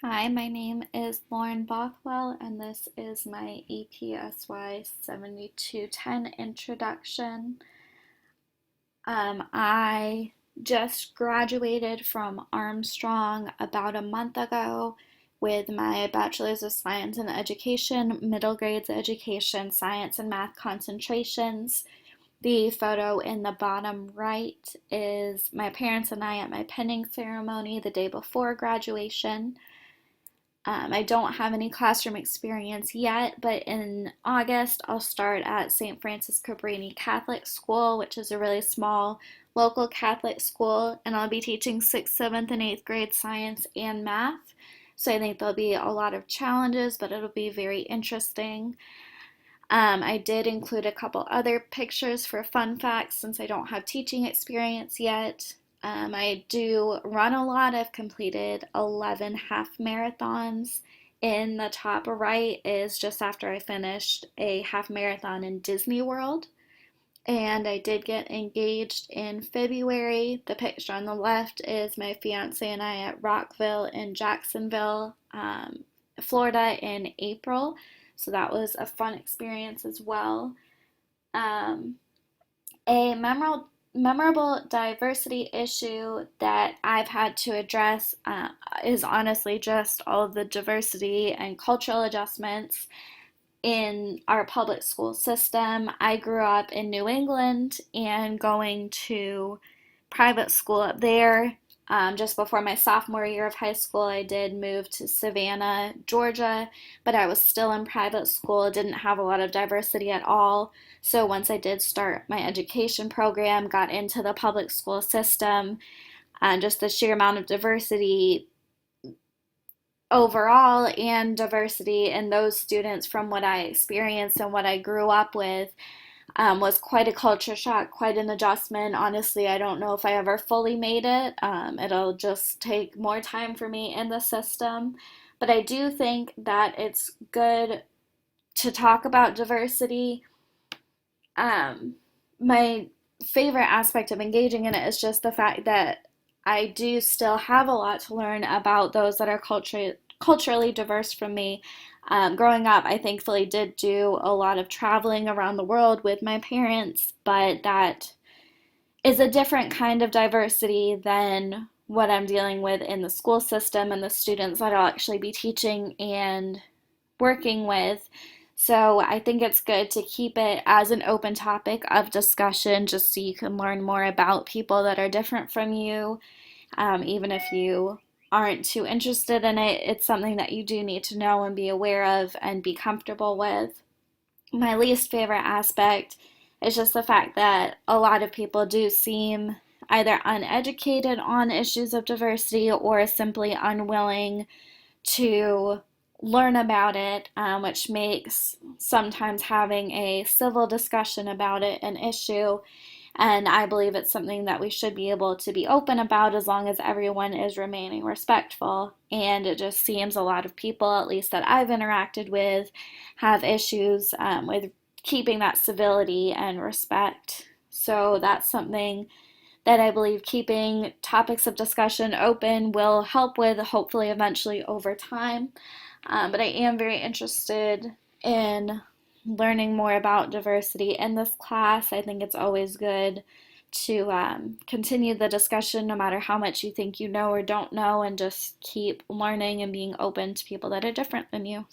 Hi, my name is Lauren Bothwell, and this is my EPSY 7210 introduction. I just graduated from Armstrong about a month ago with my Bachelor's of Science in Education, middle grades education, science and math concentrations. The photo in the bottom right is my parents and I at my pinning ceremony the day before graduation. I don't have any classroom experience yet, but in August I'll start at St. Francis Cabrini Catholic School, which is a really small local Catholic school, and I'll be teaching 6th, 7th, and 8th grade science and math. So I think there'll be a lot of challenges, but it'll be very interesting. I did include a couple other pictures for fun facts since I don't have teaching experience yet. I do run a lot. I've completed 11 half marathons. In the top right is just after I finished a half marathon in Disney World. And I did get engaged in February. The picture on the left is my fiance and I at Rockville in Jacksonville, Florida in April. So that was a fun experience as well. Um, a memorable diversity issue that I've had to address is honestly just all of the diversity and cultural adjustments in our public school system. I grew up in New England and going to private school up there. Just before my sophomore year of high school, I did move to Savannah, Georgia, but I was still in private school, didn't have a lot of diversity at all. So once I did start my education program, got into the public school system, and just the sheer amount of diversity overall and diversity in those students from what I experienced and what I grew up with was quite a culture shock, quite an adjustment. Honestly, I don't know if I ever fully made it. It'll just take more time for me in the system. But I do think that it's good to talk about diversity. My favorite aspect of engaging in it is just the fact that I do still have a lot to learn about those that are culturally diverse from me. Growing up, I thankfully did do a lot of traveling around the world with my parents, but that is a different kind of diversity than what I'm dealing with in the school system and the students that I'll actually be teaching and working with. So I think it's good to keep it as an open topic of discussion just so you can learn more about people that are different from you, even if you aren't too interested in it. It's something that you do need to know and be aware of and be comfortable with. My least favorite aspect is just the fact that a lot of people do seem either uneducated on issues of diversity or simply unwilling to learn about it, which makes sometimes having a civil discussion about it an issue. And I believe it's something that we should be able to be open about as long as everyone is remaining respectful. And it just seems a lot of people, at least that I've interacted with, have issues with keeping that civility and respect. So that's something that I believe keeping topics of discussion open will help with, hopefully, eventually over time. But I am very interested in learning more about diversity in this class. I think it's always good to continue the discussion no matter how much you think you know or don't know, and just keep learning and being open to people that are different than you.